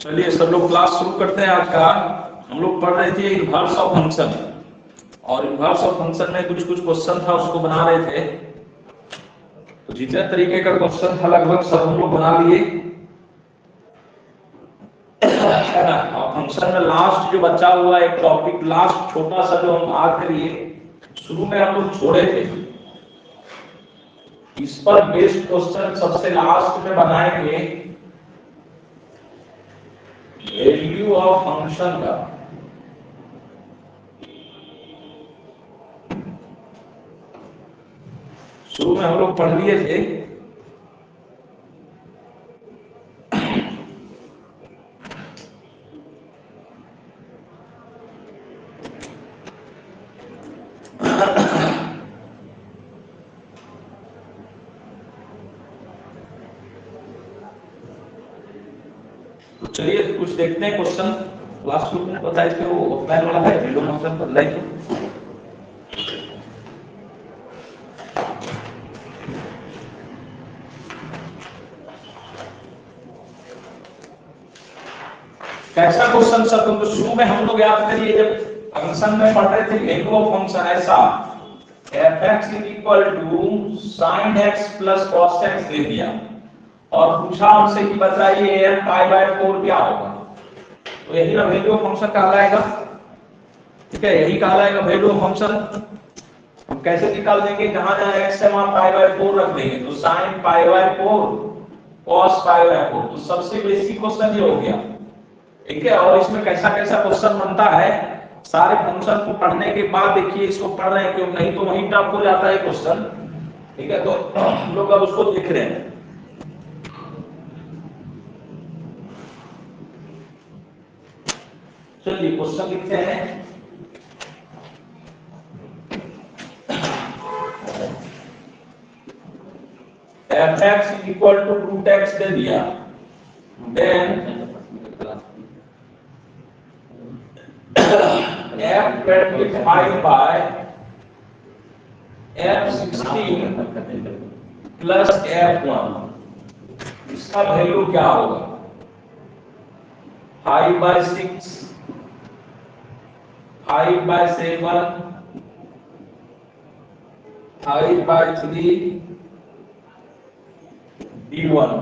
चलिए सब लोग क्लास शुरू करते हैं आज का। हम लोग पढ़ रहे थे इनवर्स ऑफ फंक्शन, और इनवर्स ऑफ फंक्शन में कुछ क्वेश्चन था उसको बना रहे थे। तो जितने तरीके का क्वेश्चन था लगभग सब हम लोग बना लिए। और फंक्शन में लास्ट जो बचा हुआ एक टॉपिक, लास्ट छोटा सा जो हम आज करिए, शुरू में हम लोग छोड़े थे, इस पर बेस्ड क्वेश्चन सबसे लास्ट में बनाएंगे। वैल्यू ऑफ फंक्शन का शुरू में हम लोग पढ़ लिए थे। तो चलिए कुछ देखते हैं क्वेश्चन। लास्ट ग्रुप में बताया कि वो ऑफलाइन वाला है, वीडियो मतलब बदलाएंगे। कैसा क्वेश्चन सर? तुम तो शुरू में हम लोग याद करिए जब फंक्शन में पढ़ रहे थे वैल्यू ऑफ फंक्शन ऐसा f(x) = sin x + cos x ले दिया और पूछा हमसे कि बताइए f π/4 क्या होगा। तो यही ना वैल्यू ऑफ फंक्शन कहलाएगा। ठीक है, यही कहलाएगा वैल्यू ऑफ फंक्शन। हम कैसे निकाल देंगे? जहां जहां x है वहां π/4 रख देंगे, तो sin π/4 cos π/4। तो सबसे बेसिक क्वेश्चन ये हो गया। ठीक है, और इसमें कैसा कैसा क्वेश्चन बनता है सारे फंक्शन को पढ़ने के बाद देखिए इसको पढ़ रहे हैं क्यों, नहीं तो वहीं टफ हो जाता है क्वेश्चन। ठीक है, तो हम लोग अब उसको देख रहे हैं। चलिए क्वेश्चन लिखते हैं। f(x) = √x दे दिया, then f(5) by f(16) plus f(1). इसका वैल्यू क्या होगा? 5/6, 5/7, 5/3, d1।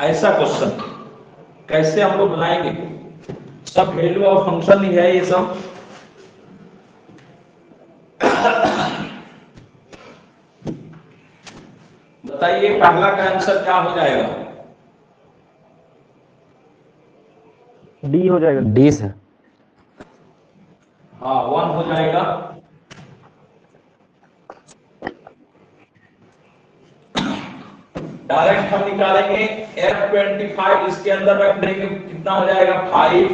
ऐसा क्वेश्चन कैसे हम लोग बनाएंगे? सब वैल्यू ऑफ फंक्शन ही है ये सब। बताइए पहला का आंसर क्या हो जाएगा? डी हो जाएगा। D sir. हाँ 1 हो जाएगा। डायरेक्ट हम निकालेंगे F25 इसके अंदर रख देंगे, कितना हो जाएगा 5।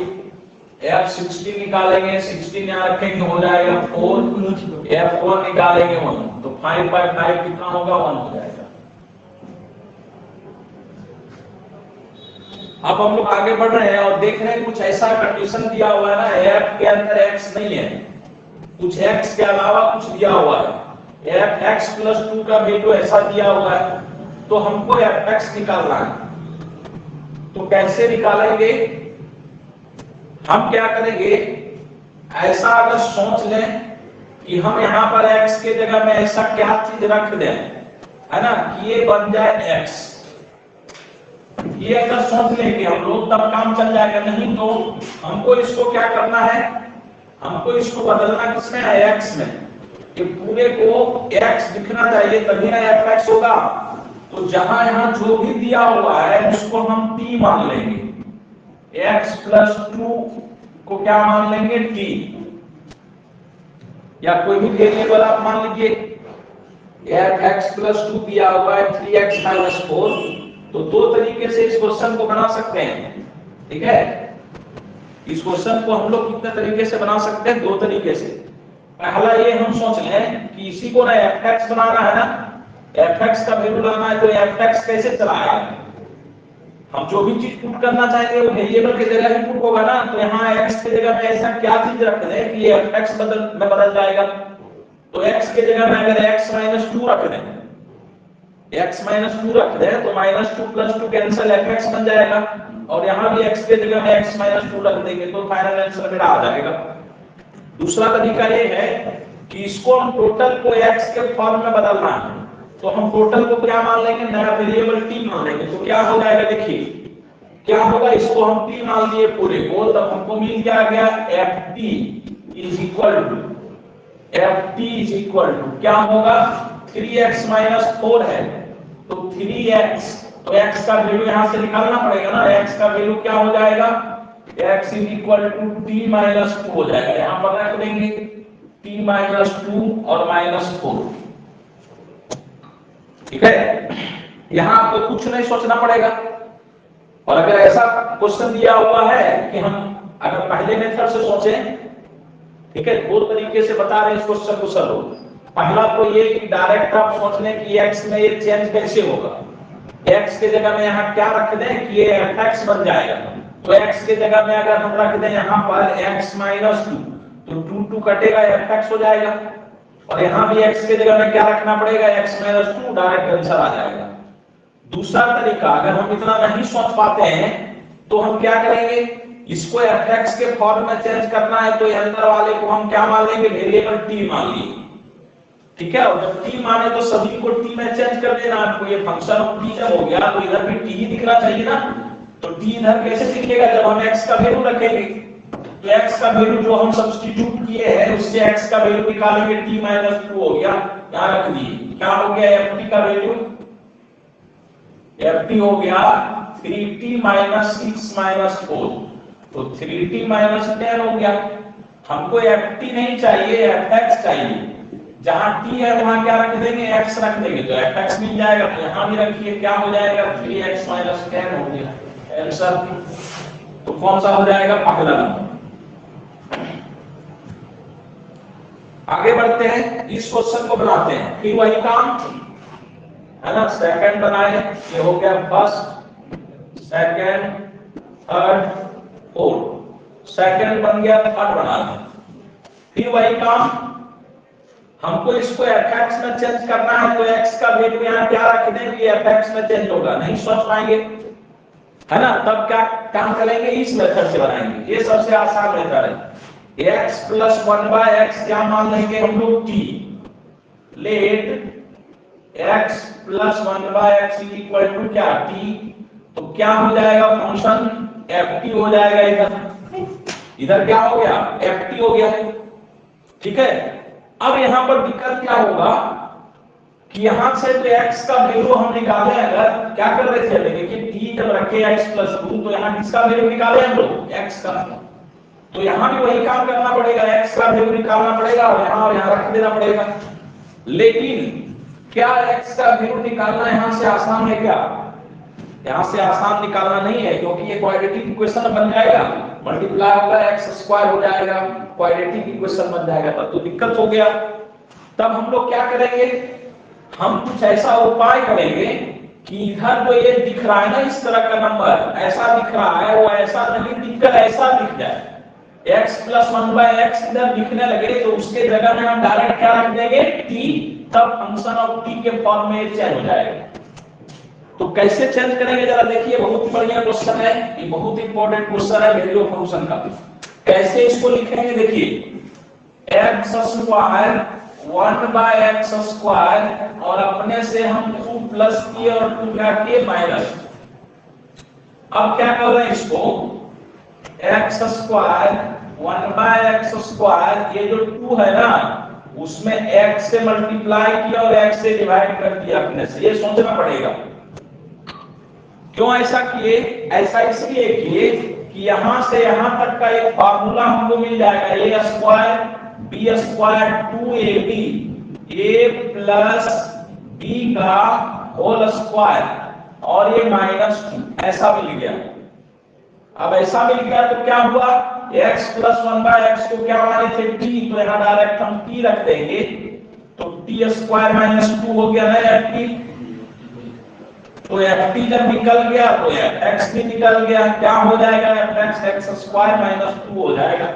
F16 निकालेंगे, 16 यहाँ रखेंगे हो जाएगा 4। F4 निकालेंगे 1, तो 5/5 कितना होगा 1 हो जाएगा। अब हम लोग आगे बढ़ रहे हैं और देख रहे हैं कुछ ऐसा कंडीशन दिया हुआ है ना, F के अंदर X नहीं है, कुछ X के अलावा कुछ दिया हुआ है, Fx+2 का वैल्यू ऐसा दिया हुआ है, तो हमको Fx निकालना है। तो कैसे निकालेंगे? हम क्या करेंगे, ऐसा अगर सोच लें कि हम यहाँ पर x के जगह में ऐसा क्या चीज रख दें, है ना, कि ये बन जाए x। ये अगर सोच लें कि हम लोग तब काम चल जाएगा, नहीं तो हमको इसको क्या करना है, हमको इसको बदलना किसमें है, x में। कि पूरे को x दिखना चाहिए तभी ना fx होगा। तो जहां यहां जो भी दिया हुआ है उसको हम t मान लेंगे, x+2 को क्या मान लेंगे, t, या कोई भी वेरिएबल आप मान लीजिए। x+2 दिया हुआ है 3x-4, तो दो तरीके से इस क्वेश्चन को बना सकते हैं, ठीक है। इस क्वेश्चन को हम लोग कितने तरीके से बना सकते हैं, दो तरीके से। पहला ये हम सोच लें कि इसी को ना fx बनाना है ना, fx का वैल्यू लाना है, तो fx कैसे चलाएगा, हम जो भी चीज पुट करना चाहेंगे वो वेरिएबल की जगह ही पुट होगा ना। तो यहाँ x की जगह में ऐसा क्या चीज रख दें कि ये fx बदल जाएगा। तो x की जगह में अगर x-2 रख दें, x-2 रख दें तो -2 + 2 कैंसिल fx बन जाएगा, और यहाँ भी x के जगह में x-2 रख देंगे तो फाइनल आंसर मेरा आ जाएगा। दूसरा तरीका ये है कि इसको हम टोटल को x के फॉर्म में बदलना है, तो हम टोटल को क्या मान लेंगे, नया वेरिएबल t मान लेंगे। तो क्या हो जाएगा, देखिए क्या होगा, इसको हम t मान लिए पूरे को, तब हमको मिल गया ft इज इक्वल टू क्या होगा, 3x-4 है तो 3x, तो x का वैल्यू यहां से निकालना पड़ेगा ना, x का वैल्यू क्या हो जाएगा, x is equal to t-2 हो जाएगा। यहां पर रख देंगे t-2 और -4, ठीक है। यहां आपको कुछ नहीं सोचना पड़ेगा। और अगर ऐसा क्वेश्चन दिया हुआ है कि हम अगर पहले मेथड से सोचें, ठीक है, दो तरीके से बता रहे हैं इस क्वेश्चन को सर। पहला तो ये कि डायरेक्ट आप सोच लें कि x में ये चेंज कैसे होगा, x के जगह में यहाँ क्या रख दें कि ये fx बन जाएगा। तो x के जगह में अगर हम रख दें यहाँ पर x-2, तो 2 कटेगा, fx हो जाएगा। और यहाँ भी x के जगह में क्या रखना पड़ेगा, x-2, डायरेक्ट आंसर आ जाएगा। दूसरा तरीका, अगर हम इतना नहीं सोच पाते हैं तो हम क्या करेंगे, इसको fx के फॉर्म में चेंज करना है, तो अंदर वाले को हम क्या मान लेंगे, वेरिएबल t मान लिए, ठीक है। और जब t माने तो सभी को t में चेंज कर देना। आपको ये फंक्शन t जब हो गया तो इधर भी t ही दिखना चाहिए ना। तो t इधर कैसे दिखेगा, जब हम x का वैल्यू रखेंगे, तो x का वैल्यू जो हम सब्स्टिट्यूट किए हैं उससे x का वैल्यू निकालेंगे, t-2 हो गया, यहां रख दिए। क्या हो गया, ft का वैल्यू, ft हो गया 3t - 6 - 4, तो 3t - 10 हो गया। हमको ft नहीं चाहिए, fx चाहिए। जहां t है वहां क्या रख देंगे, x रख देंगे, तो fx मिल जाएगा। तो यहां भी रखिए, क्या हो जाएगा, 3x - 10 हो गया आंसर। तो कौन सा हो जाएगा, पहला नंबर। आगे बढ़ते हैं, इस क्वेश्चन को बनाते हैं, फिर वही काम है ना। सेकंड बनाए, ये हो गया first, second, third, fourth. Second बन गया, थर्ड बना दें। फिर वही काम, हमको इसको fx में चेंज करना है, तो x का वैल्यू यहाँ क्या रख दें कि fx में चेंज होगा, नहीं सोच पाएंगे, है ना। तब क्या काम करेंगे, इस मेथड से बनाएंगे। ये सबसे आसान मेथड है। x+1/x क्या मान लेंगे हम लोग, t। Let x+1/x equal to क्या, t। तो क्या हो जाएगा, फंक्शन ft हो जाएगा। इधर क्या हो गया, ft हो गया, ठीक है। अब यहां पर दिक्कत क्या होगा, कि यहां से तो x का वैल्यू हम निकाले, अगर क्या कर रहे थे अभी देखिए t जब रखे x + 2 तो यहां किसका वैल्यू निकाले हम लोग x का, तो यहां भी वही काम करना पड़ेगा, x का वैल्यू निकालना पड़ेगा और यहां रख देना पड़ेगा। लेकिन क्या x का वैल्यू निकालना यहां से आसान है क्या? यहां से आसान निकालना नहीं है, क्योंकि ये क्वाड्रेटिक इक्वेशन बन जाएगा, मल्टीप्लाई होगा x² हो जाएगा, क्वाड्रेटिक इक्वेशन बन जाएगा, तब तो दिक्कत हो गया। तब हम लोग क्या करेंगे, हम कुछ ऐसा उपाय करेंगे कि इधर जो ये दिख रहा है ना इस तरह का नंबर ऐसा दिख रहा है, वो ऐसा नहीं दिखकर ऐसा दिख जाए, x + 1/x इधर दिखने लगे तो उसके जगह में हम डायरेक्ट क्या रख देंगे t, तब फंक्शन ऑफ t के फॉर्म में चेंज हो जाएगा। तो कैसे चेंज करेंगे जरा देखिए, बहुत बढ़िया क्वेश्चन है, ये बहुत इंपॉर्टेंट क्वेश्चन है वैल्यू ऑफ फंक्शन का। कैसे इसको लिखेंगे देखिए, x² 1/x² और अपने से हम 2 प्लस किए और 2 क्या किए माइनस। अब क्या कर रहे हैं इसको, x² 1/x², ये जो 2 है ना उसमें x से मल्टीप्लाई किया और x से डिवाइड कर दिया अपने से, ये सोचना पड़ेगा। क्यों ऐसा किए? ऐसा इसलिए किए कि यहां से यहां तक का एक फार्मूला हमको मिल जाएगा, a² b² 2ab a plus b का होल स्क्वायर और ये -2 ऐसा मिल गया। अब ऐसा मिल गया तो क्या हुआ, x + 1/x को क्या माने थे t, तो यहां डायरेक्ट हम t रख देंगे, तो t² - 2 हो गया ना ft, तो ft जब निकल गया तो x भी निकल गया, क्या हो जाएगा fx x² - 2 हो जाएगा।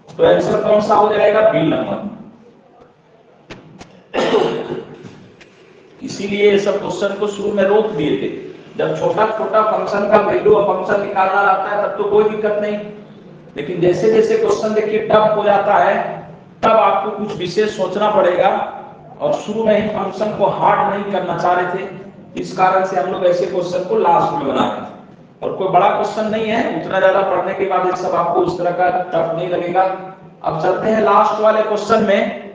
तो आंसर कौन सा हो जाएगा, बी नंबर। इसीलिए ये सब क्वेश्चन को शुरू में रोक दिए थे, जब छोटा छोटा फंक्शन का वैल्यू ऑफ फंक्शन निकालना रहता है तब तो कोई दिक्कत नहीं, लेकिन जैसे जैसे क्वेश्चन देखिए टफ हो जाता है तब आपको कुछ विशेष सोचना पड़ेगा, और शुरू में ही फंक्शन को हार्ड नहीं करना चाह रहे थे, इस कारण से हम लोग ऐसे क्वेश्चन को लास्ट में बना रहे हैं। और कोई बड़ा क्वेश्चन नहीं है, उतना ज्यादा पढ़ने के बाद ये सब आपको उस तरह का टफ नहीं लगेगा। अब चलते हैं लास्ट वाले क्वेश्चन में,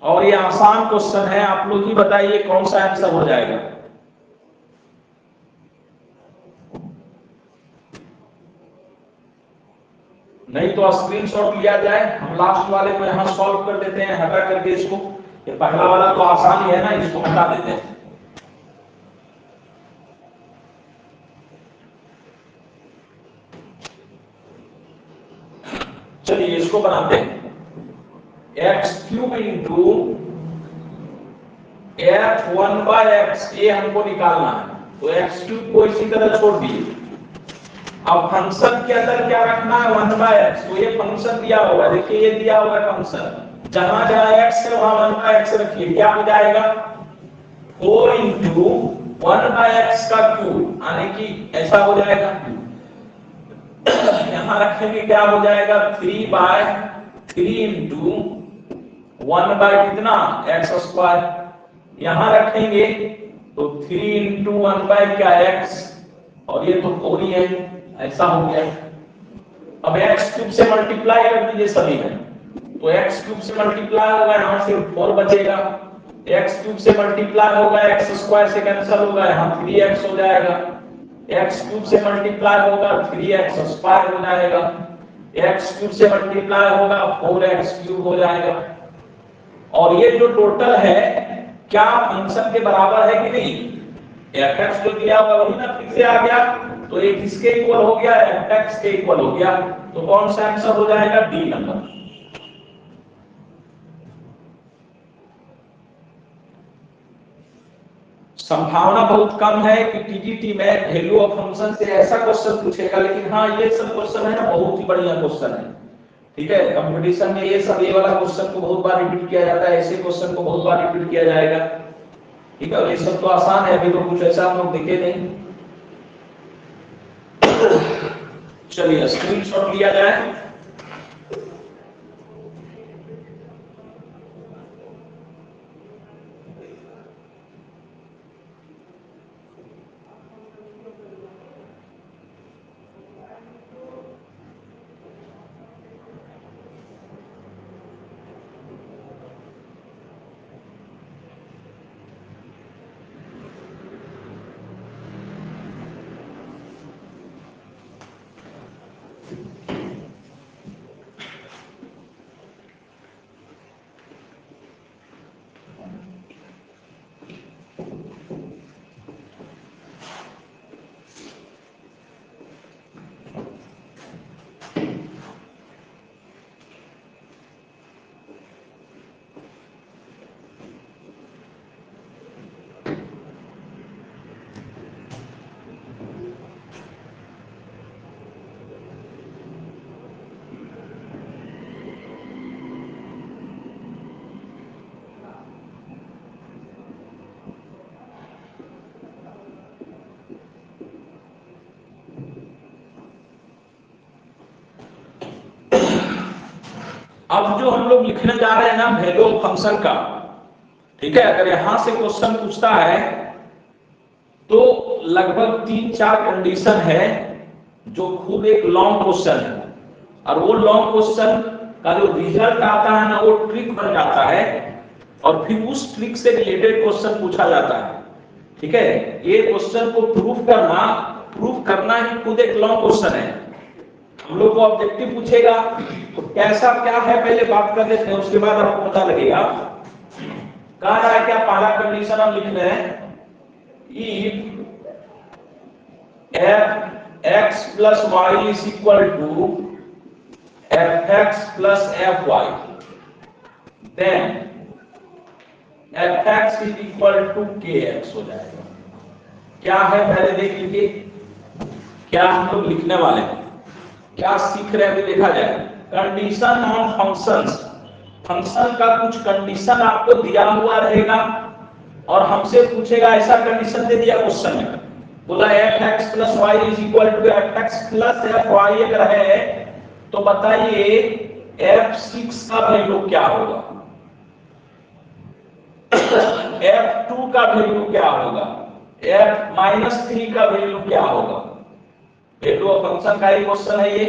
और ये आसान क्वेश्चन है, आप लोग ही बताइए कौन सा आंसर हो जाएगा। नहीं तो स्क्रीनशॉट लिया जाए, हम लास्ट वाले को यहां सॉल्व कर देते हैं हटा करके इसको, ये पहला वाला तो आसान ही है ना, इसको हटा देते हैं। चलिए इसको बनाते हैं, x³ इंटू f1/x, ये हमको निकालना है, तो x³ को इसी तरह छोड़ दिए। अब फंक्शन के अंदर क्या रखना है, 1/x, तो ये फंक्शन दिया होगा, देखिए ये दिया हुआ फंक्शन, जहां जहां x है वहां 1/x रखिए, क्या हो जाएगा 4 इंटू 1/x का क्यूब, यानी कि ऐसा हो जाएगा। यहां रखेंगे क्या हो जाएगा 3/3 इंटू 1/कितना x², यहां रखेंगे तो 3 इंटू 1/क्या x, और ये तो 4 ही है, ऐसा हो गया। अब x³ से मल्टीप्लाई कर दीजिए सभी में, तो x³ से मल्टीप्लाई होगा, यहां से 4 बचेगा, x³ से मल्टीप्लाई होगा, x² से कैंसिल होगा, यहां 3x हो जाएगा, x³ से मल्टीप्लाई होगा 3x² हो जाएगा, x³ से मल्टीप्लाई होगा 4x³ हो जाएगा। और ये जो टोटल है क्या फंक्शन के बराबर है कि नहीं, fx जो दिया हुआ वही ना फिर से आ गया, तो ये किसके इक्वल हो गया, fx के इक्वल हो गया, तो कौन सा आंसर हो जाएगा, डी नंबर। संभावना बहुत कम है कि टीजीटी में वैल्यू ऑफ फंक्शन से ऐसा क्वेश्चन पूछेगा, लेकिन हाँ ये सब क्वेश्चन है ना बहुत ही बढ़िया क्वेश्चन है, ठीक है। कंपटीशन में ये सब, ये वाला क्वेश्चन को बहुत बार रिपीट किया जाता है, ऐसे क्वेश्चन को बहुत बार रिपीट किया जाएगा, ठीक है। और ये सब तो आसान है, अभी तो कुछ ऐसा हम लोग देखे नहीं। चलिए स्क्रीनशॉट लिया जाए, अब जो हम लोग लिखने जा रहे हैं ना वैल्यू ऑफ फंक्शन का, ठीक है, अगर यहां से क्वेश्चन पूछता है तो लगभग 3-4 कंडीशन है जो खुद एक लॉन्ग क्वेश्चन है, और वो लॉन्ग क्वेश्चन का जो रिजल्ट आता है ना वो ट्रिक बन जाता है, और फिर उस ट्रिक से रिलेटेड क्वेश्चन पूछा जाता है। ठीक है, ये क्वेश्चन को प्रूफ करना ही खुद एक लॉन्ग क्वेश्चन है। हम लोग को ऑब्जेक्टिव पूछेगा तो कैसा क्या है पहले बात कर लेते हैं, उसके बाद आपको पता लगेगा। कहा रहा है क्या, पहला कंडीशन हम लिख रहे हैं, if f(x plus y is equal to f(x plus fy), then f(x is equal to kx) हो जाएगा। क्या है पहले देख लीजिए, क्या हम लोग लिखने वाले हैं, क्या सीख रहे हैं अभी देखा जाए। कंडीशन ऑन फंक्शंस, फंक्शन का कुछ कंडीशन आपको दिया हुआ रहेगा और हमसे पूछेगा, ऐसा कंडीशन दे दिया क्वेश्चन में, बोला f(x plus y is equal to f(x plus fy) अगर है तो बताइए f(6) का वैल्यू क्या होगा, f(2) का वैल्यू क्या होगा, f-3 का वैल्यू क्या होगा। वैल्यू ऑफ फंक्शन का ही क्वेश्चन है ये,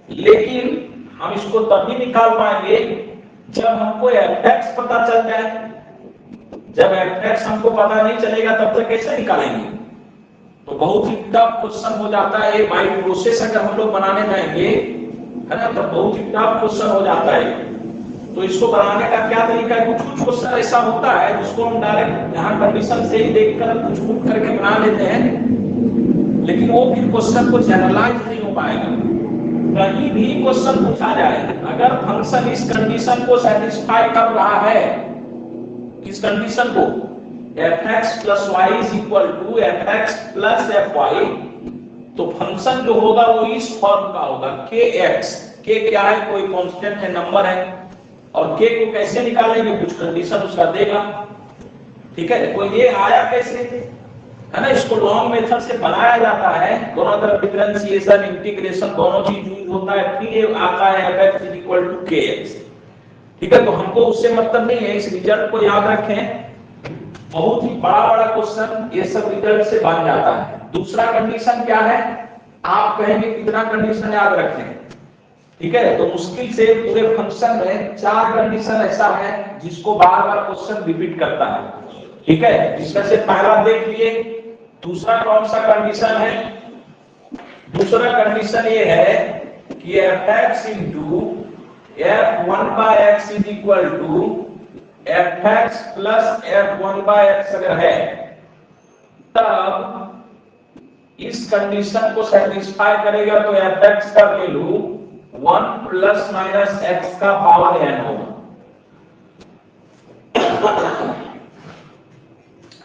लेकिन हम इसको तभी निकाल पाएंगे जब हमको f(x) पता चल जाए। जब f(x) हमको पता नहीं चलेगा तब तक कैसे निकालेंगे, तो बहुत ही टफ क्वेश्चन हो जाता है। बाय प्रोसेस अगर हम लोग बनाने जाएंगे है ना, तो बहुत ही टफ क्वेश्चन हो जाता है। तो इसको बनाने का क्या तरीका है, कुछ क्वेश्चन ऐसा होता है जिसको हम डायरेक्ट यहाँ कंडीशन से ही देखकर कुछ कुछ करके बना लेते हैं, लेकिन वो फिर क्वेश्चन को जनरलाइज नहीं हो पाएगा। कहीं भी क्वेश्चन पूछा जाए, अगर फंक्शन इस कंडीशन को सेटिस्फाई कर रहा है, किस कंडीशन को, f(x plus y is equal to f(x plus fy), तो फंक्शन जो होगा वो इस फॉर्म का होगा, kx। k क्या है, कोई कांस्टेंट है, नंबर है, और k को कैसे निकालेंगे, कुछ कंडीशन उसका देगा। ठीक है, तो ये आया कैसे है ना, इसको लॉन्ग मेथड से बनाया जाता है, दोनों तरफ डिफरेंशिएशन इंटीग्रेशन दोनों चीज यूज होता है, फिर ये आता है f(x is equal to kx)। ठीक है, तो हमको उससे मतलब नहीं है, इस रिजल्ट को याद रखें, बहुत ही बड़ा क्वेश्चन ये सब रिजल्ट से बन जाता है। दूसरा कंडीशन क्या है, आप कहेंगे कितना कंडीशन याद रखें, ठीक है, तो मुश्किल से पूरे फंक्शन में 4 कंडीशन ऐसा है जिसको बार बार क्वेश्चन रिपीट करता है। ठीक है, जिसमें से पहला देख लिए, दूसरा कौन सा कंडीशन है, दूसरा कंडीशन ये है कि f(x into f(1)(x) is equal to f(x plus f(1)(x) अगर है, तब इस कंडीशन को सेटिस्फाई करेगा तो f(x) का वैल्यू 1 प्लस माइनस x का पावर n होगा।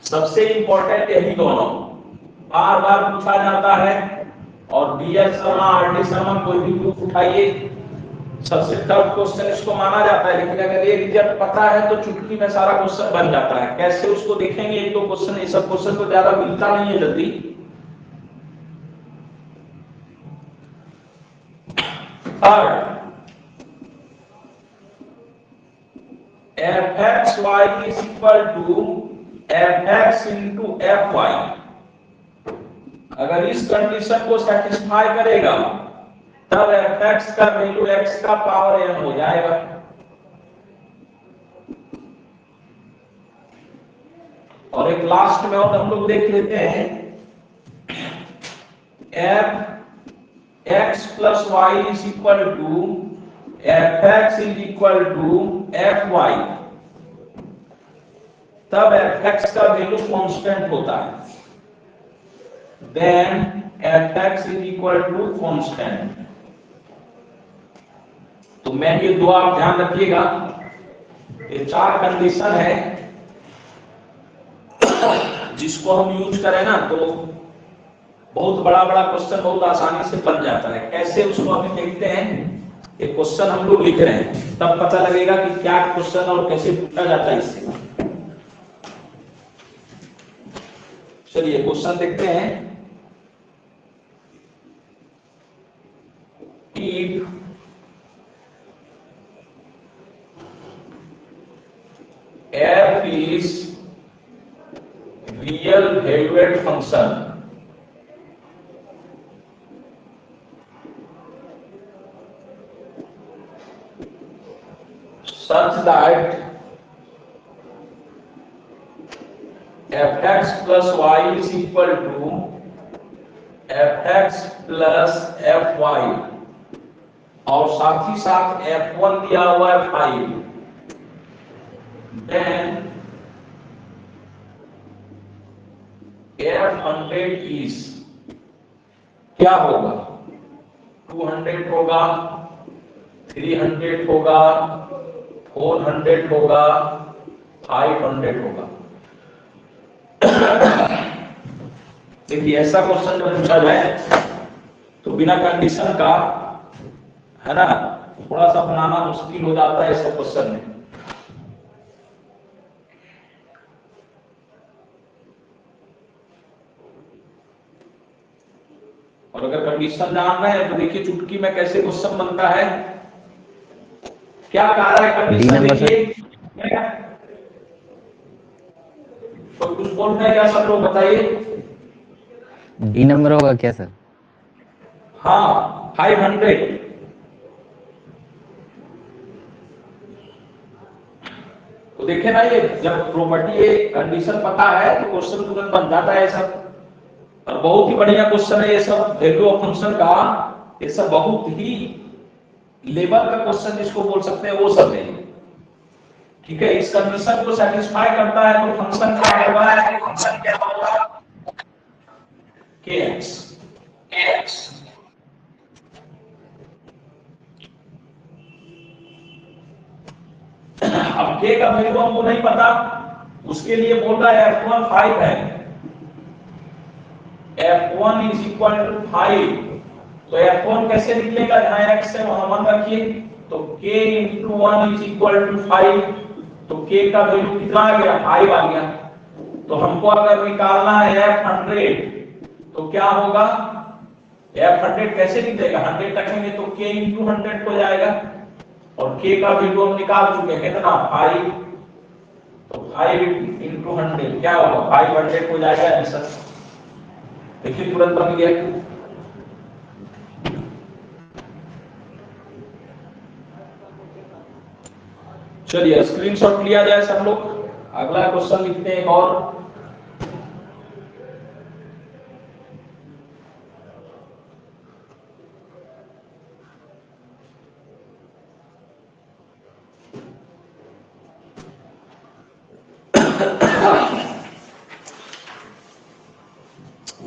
सबसे इंपॉर्टेंट यही दोनों बार बार पूछा जाता है, और BS शर्मा, RD शर्मा कोई भी ग्रुप उठाइए, सबसे टफ क्वेश्चन इसको माना जाता है। लेकिन अगर ये रिजल्ट पता है तो चुटकी में सारा क्वेश्चन बन जाता है। कैसे उसको देखेंगे, एक दो क्वेश्चन, ये सब क्वेश्चन तो ज्यादा मिलता नहीं है जल्दी। Third, f(x)(y) is equal to f(x into fy)। अगर इस कंडीशन को सेटिस्फाई करेगा तब f(x) का वैल्यू x का पावर n हो जाएगा। और एक लास्ट में और हम लोग देख लेते हैं, f(x plus y is equal to f(x is equal to fy), तब f(x) का वैल्यू कांस्टेंट होता है, then f(x is equal to constant। तो मैं ये दो आप ध्यान रखिएगा, ये 4 कंडीशन है जिसको हम यूज करें ना तो बहुत बड़ा क्वेश्चन बहुत आसानी से बन जाता है। कैसे उसको अभी देखते हैं, एक क्वेश्चन हम लोग लिख रहे हैं तब पता लगेगा कि क्या क्वेश्चन और कैसे पूछा जाता है इससे। चलिए क्वेश्चन देखते हैं। If is real valued function such that fx plus y is equal to fx plus fy और साथ ही साथ f1 दिया हुआ है 5, then f100 is क्या होगा? 200 होगा, 300 होगा, 400 होगा, 500 होगा। देखिए ऐसा क्वेश्चन जब पूछा जाए तो बिना कंडीशन का, है ना, थोड़ा सा बनाना मुश्किल हो जाता है ऐसे क्वेश्चन में। और अगर कंडीशन जान रहे हैं तो देखिए चुटकी में कैसे क्वेश्चन बनता है। क्या कह रहा है कंडीशन? देखिए तो कुछ बोल रहे हैं क्या सब लोग बताइए? डी नंबर होगा क्या सर? हाँ 500। तो देखे ना, ये जब प्रॉपर्टी ये कंडीशन पता है तो क्वेश्चन तुरंत बन जाता है सब। और बहुत ही बढ़िया क्वेश्चन है ये सब, वैल्यू ऑफ फंक्शन का। ये सब बहुत ही लेवल का क्वेश्चन जिसको बोल सकते हैं वो सब है। ठीक है, इस कंडीशन को सेटिस्फाई करता है तो फंक्शन क्या होगा? फंक्शन क्या होगा? kx। अब k का वैल्यू हमको नहीं पता, उसके लिए बोल रहा है f1 5 है, f1 इज इक्वल टू 5। तो f1 कैसे निकलेगा? जहां x है वहां 1 रखिए, तो k into 1 is equal to 5। तो k का वैल्यू कितना आ गया? 5 आ गया। तो हमको अगर निकालना है f100 तो क्या होगा? f100 कैसे निकलेगा? 100 रखेंगे तो k into 100 हो जाएगा, और k का वैल्यू हम निकाल चुके हैं कितना? 5। तो 5 into 100 क्या होगा? 500 हो जाएगा आंसर। देखिए तुरंत बन गया। चलिए स्क्रीनशॉट लिया जाए सब लोग। अगला क्वेश्चन लिखते हैं एक और।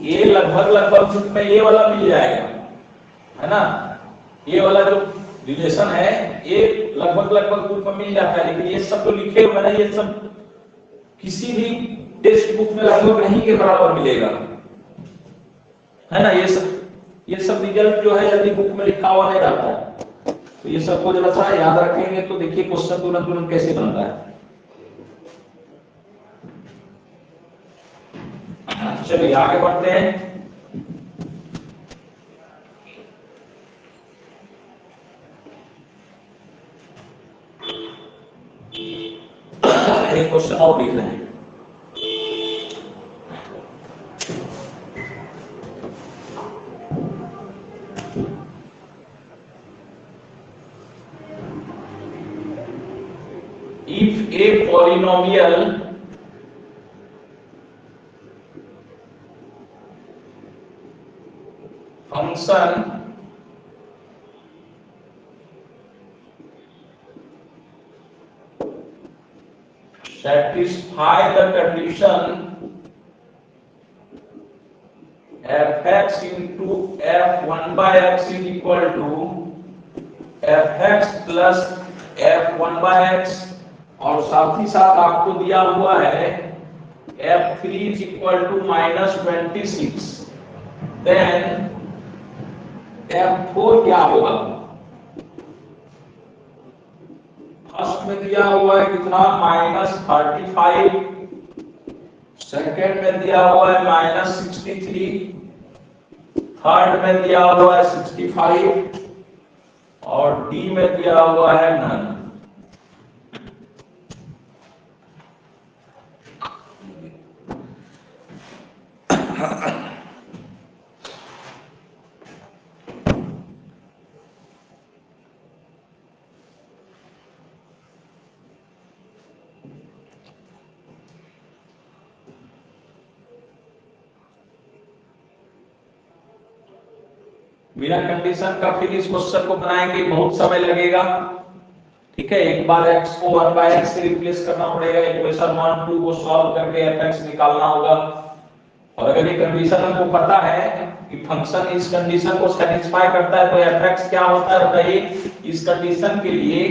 ये लगभग बुक में ये वाला मिल जाएगा, है ना। ये वाला जो रिलेशन है ये लगभग बुक में मिल जाता है, लेकिन ये सब तो लिखे हुए हैं, ये सब किसी भी टेक्स्ट बुक में लगभग नहीं के बराबर मिलेगा, है ना। ये सब रिजल्ट जो है यदि बुक में लिखा हुआ नहीं रहता है, तो ये सबको जरा सा याद रखेंगे तो देखिए क्वेश्चन तुरंत कैसे बनता है। चलिए आगे बढ़ते हैं। एक क्वेश्चन और लिख रहे हैं। If a polynomial function satisfy the condition fx into f1 by x is equal to fx plus f1 by x, और साथ ही साथ आपको दिया हुआ है f3 is equal to -26, then f4 क्या होगा? फर्स्ट में दिया हुआ है कितना? -35, सेकंड में दिया हुआ है -63, थर्ड में दिया हुआ है 65, और डी में दिया हुआ है none। बिना कंडीशन का फिर इस क्वेश्चन को बनाएंगे, बहुत समय लगेगा। ठीक है, एक बार x को 1 बाय x से रिप्लेस करना पड़ेगा, इक्वेशन 1 2 को सॉल्व करके fx निकालना होगा। और अगर ये कंडीशन हमको पता है कि फंक्शन इस कंडीशन को सेटिस्फाई करता है तो fx क्या होता है बताइए। इस कंडीशन के लिए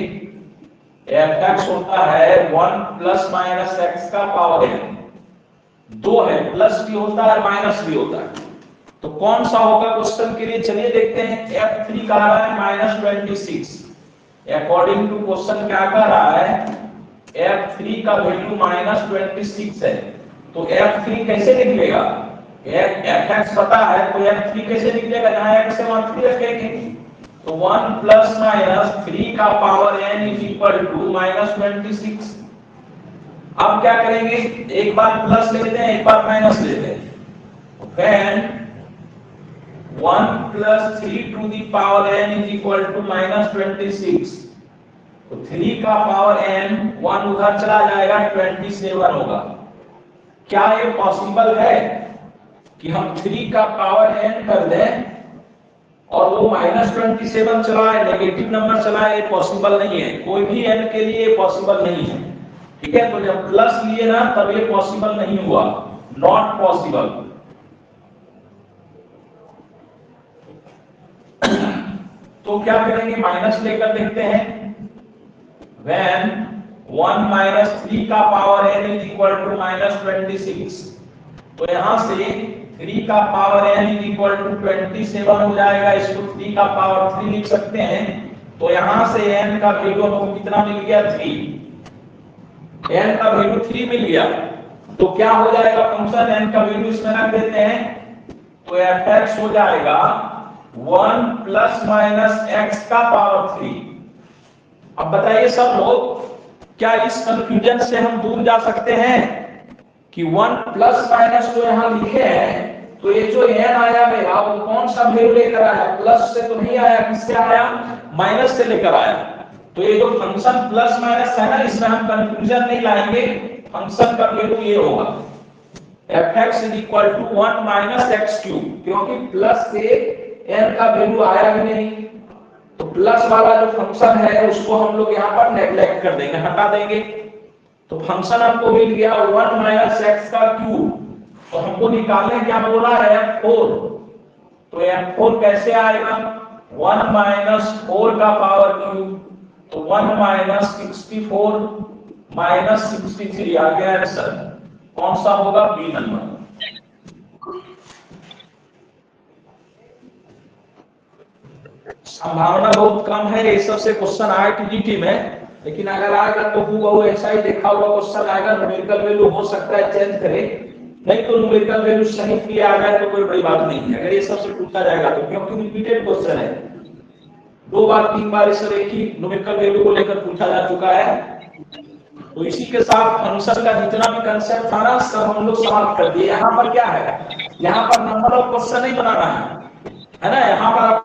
fx होता है 1 प्लस माइनस x का पावर n। 2 है, प्लस भी होता है माइनस भी होता है, तो कौन सा होगा क्वेश्चन के लिए चलिए देखते हैं। f3 कह रहा है -26, अकॉर्डिंग टू क्वेश्चन क्या कह रहा है, f3 का वैल्यू -26 है, तो f3 कैसे निकलेगा, fx पता है तो f3 कैसे निकलेगा, जहां x से 1 3 रखेंगे, तो 1 प्लस माइनस 3 का power n is equal to -26। अब क्या करेंगे, एक बार प्लस लेते हैं एक बार माइनस लेते हैं, then 1 plus 3 to the power n is equal to -26, तो 3 का पावर n 1 उधर चला जाएगा 27 होगा। क्या ये पॉसिबल है कि हम 3 का पावर n कर दें और वो -27 चला है, नेगेटिव नंबर चला है? ये पॉसिबल नहीं है, कोई भी n के लिए पॉसिबल नहीं है। ठीक है, तो जब प्लस लिए ना तब ये पॉसिबल नहीं हुआ, नॉट पॉसिबल। तो क्या करेंगे, माइनस लेकर देखते हैं। when 1 minus 3 का power n is equal to -26, तो यहां से 3 का power n is equal to 27 हो जाएगा, इसको 3 का पावर 3 लिख सकते हैं। तो यहां से n का वैल्यू हमको कितना मिल गया, 3, n का वैल्यू 3 मिल गया। तो क्या हो जाएगा, फंक्शन n का वैल्यू इसमें रख देते हैं, तो fx हो जाएगा 1 प्लस माइनस x का पावर 3। अब बताइए सब लोग, क्या इस कंफ्यूजन से हम दूर जा सकते हैं कि 1 प्लस माइनस जो यहां लिखे हैं, तो ये जो n आया मेरा वो कौन सा वैल्यू लेकर आया, प्लस से तो नहीं आया, किससे आया, माइनस से लेकर आया। तो ये जो फंक्शन प्लस माइनस है ना, इसमें हम कंफ्यूजन नहीं लाएंगे, फंक्शन का वैल्यू ये होगा fx is equal to 1 minus x cube, क्योंकि प्लस से n का वैल्यू आया ही नहीं, तो प्लस वाला जो फंक्शन है उसको हम लोग यहाँ पर नेग्लेक्ट कर देंगे, हटा देंगे। तो फंक्शन हमको मिल गया 1 माइनस x का क्यूब, तो हमको निकालने क्या बोला है, f4। तो f4 कैसे आएगा, 1 माइनस 4 का पावर क्यूब, तो 1 माइनस 64 माइनस 63 आ गया आंसर। कौन सा होगा, बी नंबर। संभावना बहुत कम है ये सबसे क्वेश्चन आए टीजीटी में, लेकिन अगर आएगा तो वो ऐसा ही देखा हुआ क्वेश्चन आएगा, न्यूमेरिकल वैल्यू हो सकता है चेंज करे, नहीं तो न्यूमेरिकल वैल्यू सही किया आ जाए तो कोई बड़ी बात नहीं है। अगर ये सबसे पूछा जाएगा तो, क्योंकि रिपीटेड क्वेश्चन है, 2 बार 3 बार इस एक ही न्यूमेरिकल वैल्यू को लेकर पूछा जा चुका है। तो इसी के साथ फंक्शन का जितना भी कंसेप्ट था ना सब हम लोग समाप्त कर दिए। यहाँ पर क्या है, यहाँ पर नंबर ऑफ क्वेश्चन नहीं बनाना है ना, यहाँ पर